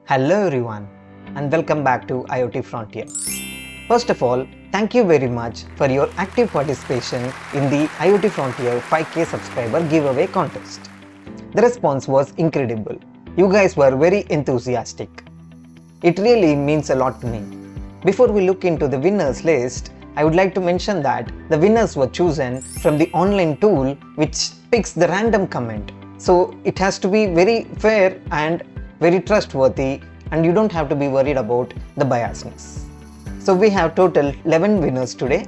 Hello everyone and welcome back to IoT Frontier. First of all, thank you very much for your active participation in the IoT Frontier 5K subscriber giveaway contest. The response was incredible. You guys were very enthusiastic. It really means a lot to me. Before we look into the winners list, I would like to mention that the winners were chosen from the online tool which picks the random comment. So it has to be very fair and very trustworthy, and you don't have to be worried about the biasness. So we have total 11 winners today.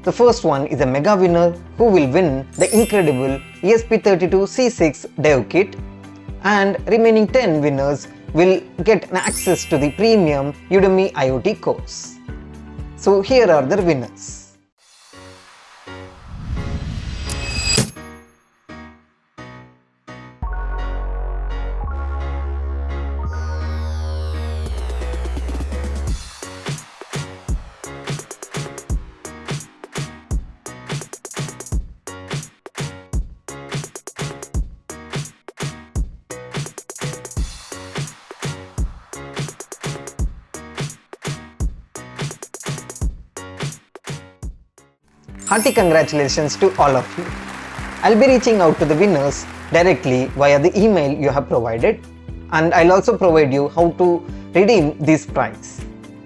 The first one is a mega winner who will win the incredible ESP32C6 dev kit, and remaining 10 winners will get an access to the premium Udemy IoT course. So here are the winners. Hearty congratulations to all of you. I'll be reaching out to the winners directly via the email you have provided, and I'll also provide you how to redeem this prize.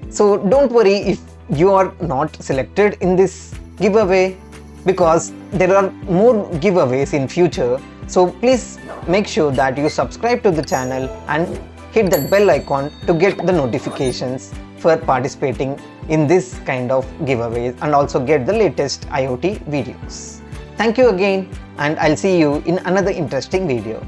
So don't worry if you are not selected in this giveaway, because there are more giveaways in future. So please make sure that you subscribe to the channel and hit that bell icon to get the notifications for participating in this kind of giveaways and also get the latest IoT videos. Thank you again, and I'll see you in another interesting video.